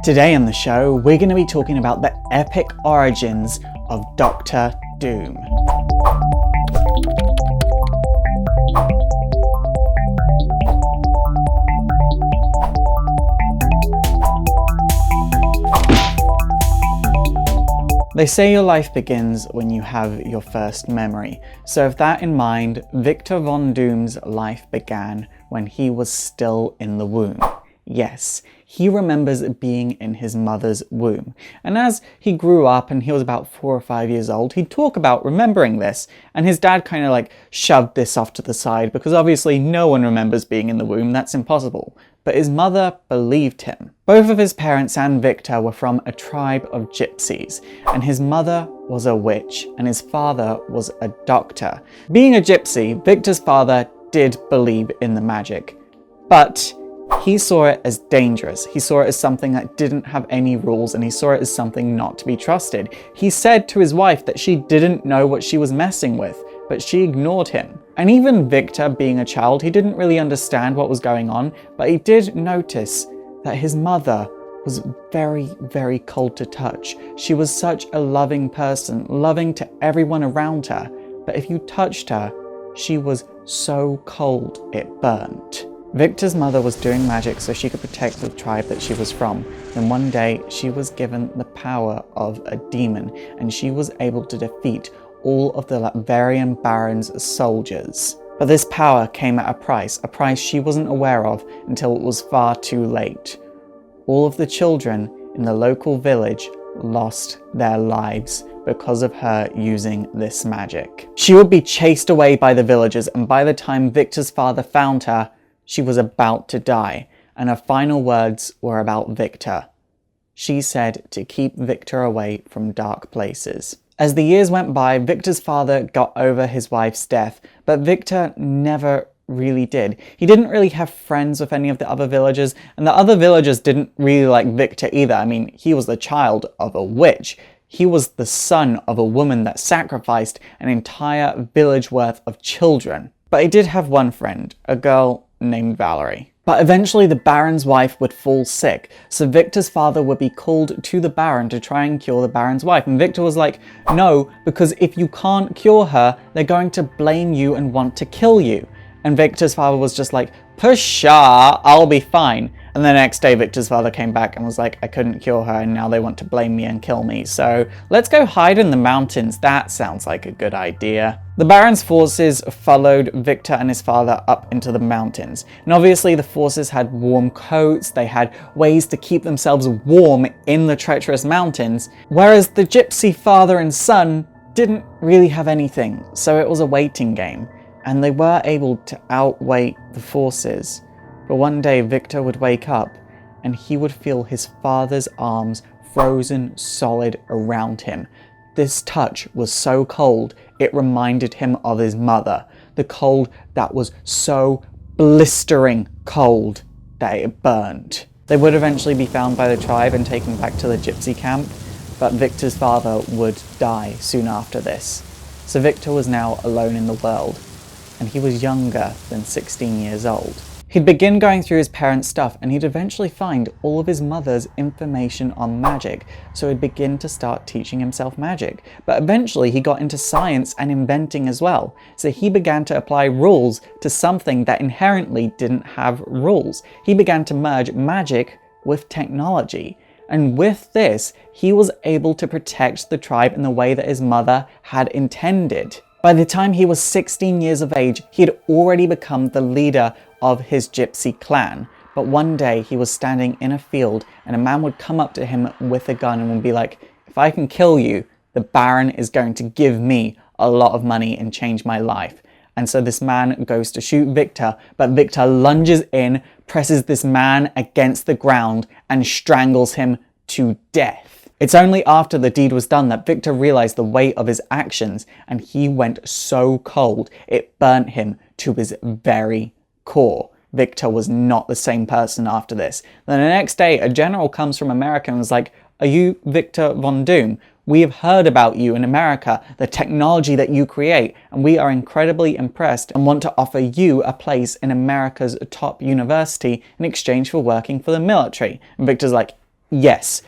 Today on the show, we're going to be talking about the epic origins of Doctor Doom. They say your life begins when you have your first memory. So with that in mind, Victor Von Doom's life began when he was still in the womb. Yes, he remembers being in his mother's womb. And as he grew up and he was about 4 or 5 years old, he'd talk about remembering this. And his dad kind of like shoved this off to the side because obviously no one remembers being in the womb, that's impossible. But his mother believed him. Both of his parents and Victor were from a tribe of gypsies, and his mother was a witch and his father was a doctor. Being a gypsy, Victor's father did believe in the magic, but he saw it as dangerous. He saw it as something that didn't have any rules, and he saw it as something not to be trusted. He said to his wife that she didn't know what she was messing with, but she ignored him. And even Victor, being a child, he didn't really understand what was going on, but he did notice that his mother was very, very cold to touch. She was such a loving person, loving to everyone around her, but if you touched her, she was so cold it burnt. Victor's mother was doing magic so she could protect the tribe that she was from. Then one day, she was given the power of a demon, and she was able to defeat all of the Latverian Baron's soldiers. But this power came at a price she wasn't aware of until it was far too late. All of the children in the local village lost their lives because of her using this magic. She would be chased away by the villagers, and by the time Victor's father found her, she was about to die, and her final words were about Victor. She said to keep Victor away from dark places. As the years went by, Victor's father got over his wife's death, but Victor never really did. He didn't really have friends with any of the other villagers, and the other villagers didn't really like Victor either. I mean, he was the child of a witch. He was the son of a woman that sacrificed an entire village worth of children. But he did have one friend, a girl named Valerie. But eventually the Baron's wife would fall sick, so Victor's father would be called to the Baron to try and cure the Baron's wife. And Victor was like, no, because if you can't cure her, they're going to blame you and want to kill you. And Victor's father was just like, pshaw, I'll be fine. And the next day Victor's father came back and was like, I couldn't cure her and now they want to blame me and kill me. So let's go hide in the mountains. That sounds like a good idea. The Baron's forces followed Victor and his father up into the mountains. And obviously the forces had warm coats, they had ways to keep themselves warm in the treacherous mountains, whereas the gypsy father and son didn't really have anything. So it was a waiting game, and they were able to outweigh the forces. But one day Victor would wake up and he would feel his father's arms frozen solid around him. This touch was so cold, it reminded him of his mother. The cold that was so blistering cold that it burned. They would eventually be found by the tribe and taken back to the gypsy camp, but Victor's father would die soon after this. So Victor was now alone in the world, and he was younger than 16 years old. He'd begin going through his parents' stuff, and he'd eventually find all of his mother's information on magic, so he'd begin to start teaching himself magic. But eventually he got into science and inventing as well, so he began to apply rules to something that inherently didn't have rules. He began to merge magic with technology, and with this, he was able to protect the tribe in the way that his mother had intended. By the time he was 16 years of age, he had already become the leader of his gypsy clan. But one day he was standing in a field and a man would come up to him with a gun and would be like, if I can kill you, the Baron is going to give me a lot of money and change my life. And so this man goes to shoot Victor, but Victor lunges in, presses this man against the ground and strangles him to death. It's only after the deed was done that Victor realized the weight of his actions, and he went so cold it burnt him to his very core. Victor was not the same person after this. Then the next day, a general comes from America and was like, are you Victor Von Doom? We have heard about you in America, the technology that you create, and we are incredibly impressed and want to offer you a place in America's top university in exchange for working for the military. And Victor's like, yes,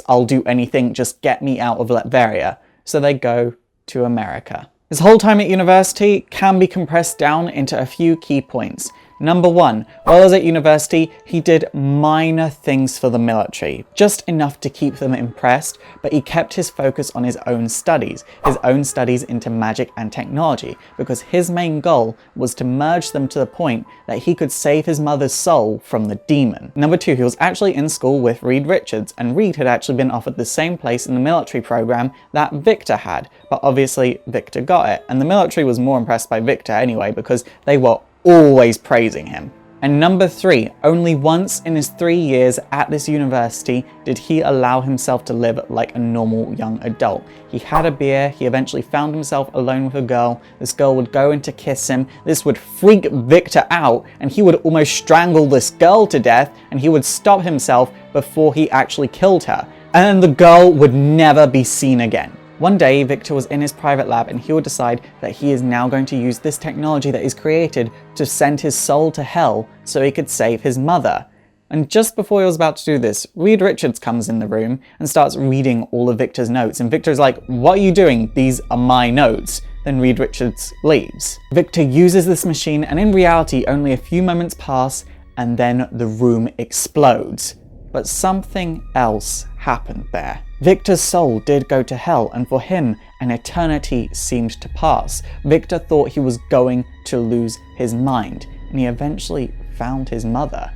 I'll do anything, just get me out of Latveria. So they go to America. His whole time at university can be compressed down into a few key points. Number one, while I was at university, he did minor things for the military, just enough to keep them impressed, but he kept his focus on his own studies into magic and technology, because his main goal was to merge them to the point that he could save his mother's soul from the demon. Number two, he was actually in school with Reed Richards, and Reed had actually been offered the same place in the military program that Victor had, but obviously Victor got it, and the military was more impressed by Victor anyway, because they were always praising him. And number three, only once in his 3 years at this university did he allow himself to live like a normal young adult. He had a beer, he eventually found himself alone with a girl, this girl would go in to kiss him, this would freak Victor out, and he would almost strangle this girl to death, and he would stop himself before he actually killed her. And the girl would never be seen again. One day, Victor was in his private lab and he would decide that he is now going to use this technology that he's created to send his soul to hell so he could save his mother. And just before he was about to do this, Reed Richards comes in the room and starts reading all of Victor's notes. And Victor's like, "What are you doing? These are my notes." Then Reed Richards leaves. Victor uses this machine, and in reality, only a few moments pass and then the room explodes. But something else happened there. Victor's soul did go to hell, and for him, an eternity seemed to pass. Victor thought he was going to lose his mind, and he eventually found his mother.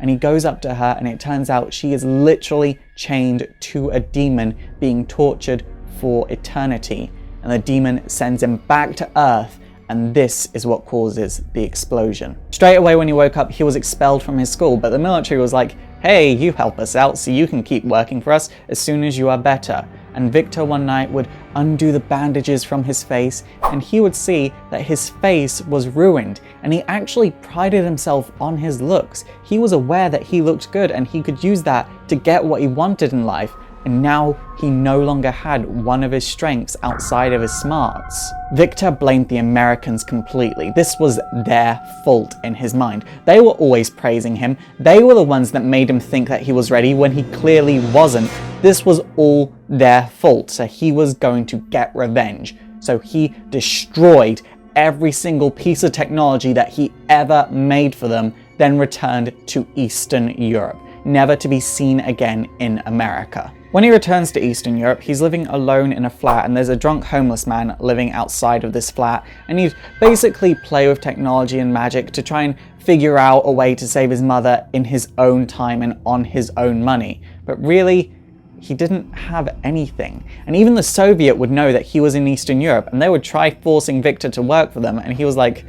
And he goes up to her, and it turns out she is literally chained to a demon being tortured for eternity. And the demon sends him back to Earth, and this is what causes the explosion. Straight away when he woke up, he was expelled from his school, but the military was like, "Hey, you help us out so you can keep working for us as soon as you are better." And Victor one night would undo the bandages from his face, and he would see that his face was ruined, and he actually prided himself on his looks. He was aware that he looked good and he could use that to get what he wanted in life. And now he no longer had one of his strengths outside of his smarts. Victor blamed the Americans completely. This was their fault in his mind. They were always praising him. They were the ones that made him think that he was ready when he clearly wasn't. This was all their fault, so he was going to get revenge. So he destroyed every single piece of technology that he ever made for them, then returned to Eastern Europe, never to be seen again in America. When he returns to Eastern Europe, he's living alone in a flat, and there's a drunk homeless man living outside of this flat, and he'd basically play with technology and magic to try and figure out a way to save his mother in his own time and on his own money. But really, he didn't have anything. And even the Soviet would know that he was in Eastern Europe, and they would try forcing Victor to work for them, and he was like,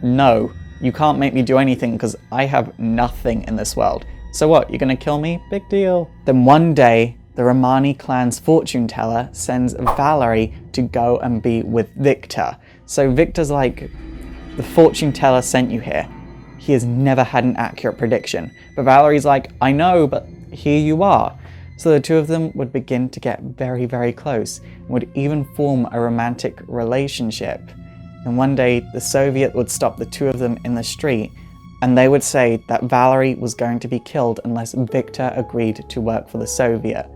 "No, you can't make me do anything because I have nothing in this world. So what, you're gonna kill me? Big deal." Then one day, the Romani clan's fortune teller sends Valerie to go and be with Victor. So Victor's like, "The fortune teller sent you here. He has never had an accurate prediction." But Valerie's like, "I know, but here you are." So the two of them would begin to get very, very close, and would even form a romantic relationship. And one day, the Soviet would stop the two of them in the street, and they would say that Valerie was going to be killed unless Victor agreed to work for the Soviet.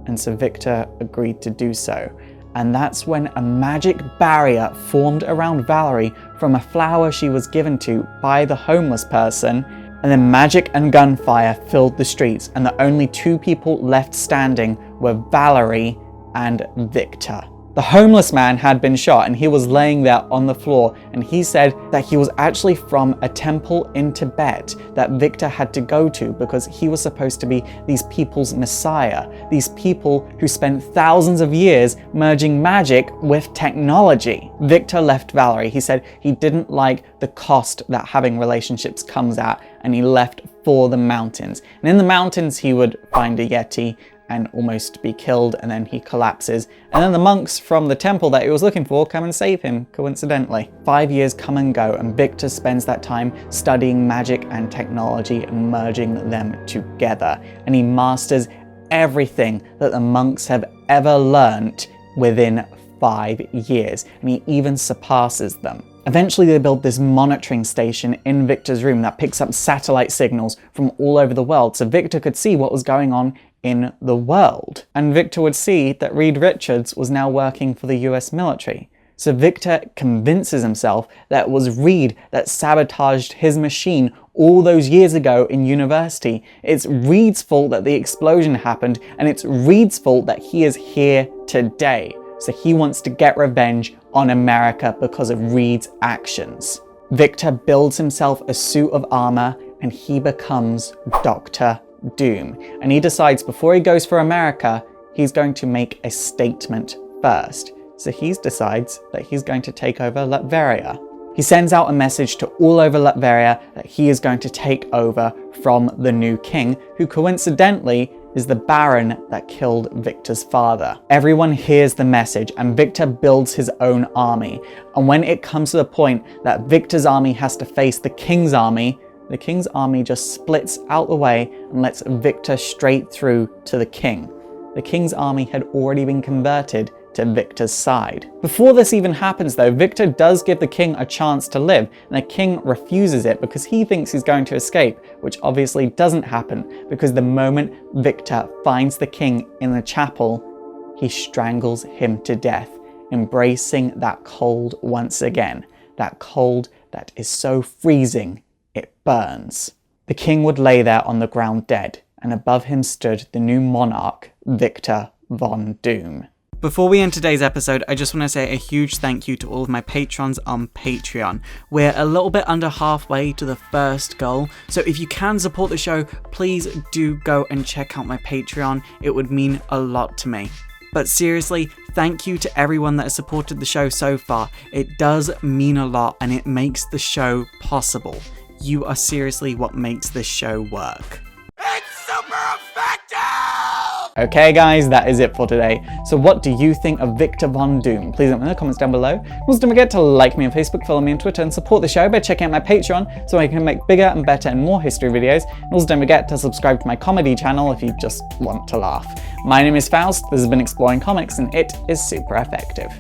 And so Victor agreed to do so. And that's when a magic barrier formed around Valerie from a flower she was given to by the homeless person. And then magic and gunfire filled the streets, and the only two people left standing were Valerie and Victor. The homeless man had been shot, and he was laying there on the floor, and he said that he was actually from a temple in Tibet that Victor had to go to because he was supposed to be these people's messiah, these people who spent thousands of years merging magic with technology. Victor left Valerie. He said he didn't like the cost that having relationships comes at, and he left for the mountains. And in the mountains, he would find a yeti and almost be killed, and then he collapses. And then the monks from the temple that he was looking for come and save him, coincidentally. 5 years come and go, and Victor spends that time studying magic and technology and merging them together. And he masters everything that the monks have ever learnt within 5 years, and he even surpasses them. Eventually they build this monitoring station in Victor's room that picks up satellite signals from all over the world, so Victor could see what was going on in the world. And Victor would see that Reed Richards was now working for the US military. So Victor convinces himself that it was Reed that sabotaged his machine all those years ago in university. It's Reed's fault that the explosion happened, and it's Reed's fault that he is here today. So he wants to get revenge on America because of Reed's actions. Victor builds himself a suit of armor and he becomes Dr. Doom. And he decides before he goes for America, he's going to make a statement first. So he decides that he's going to take over Latveria. He sends out a message to all over Latveria that he is going to take over from the new king, who coincidentally is the Baron that killed Victor's father. Everyone hears the message and Victor builds his own army. And when it comes to the point that Victor's army has to face the king's army just splits out the way and lets Victor straight through to the king. The king's army had already been converted to Victor's side. Before this even happens though, Victor does give the king a chance to live, and the king refuses it because he thinks he's going to escape, which obviously doesn't happen because the moment Victor finds the king in the chapel, he strangles him to death, embracing that cold once again, that cold that is so freezing it burns. The king would lay there on the ground dead, and above him stood the new monarch, Victor Von Doom. Before we end today's episode, I just want to say a huge thank you to all of my patrons on Patreon. We're a little bit under halfway to the first goal, so if you can support the show, please do go and check out my Patreon. It would mean a lot to me. But seriously, thank you to everyone that has supported the show so far. It does mean a lot and it makes the show possible. You are seriously what makes this show work. It's super effective! Okay guys, that is it for today. So what do you think of Victor Von Doom? Please let me know in the comments down below. Also don't forget to like me on Facebook, follow me on Twitter, and support the show by checking out my Patreon so I can make bigger and better and more history videos. And also don't forget to subscribe to my comedy channel if you just want to laugh. My name is Faust, this has been Exploring Comics, and it is super effective.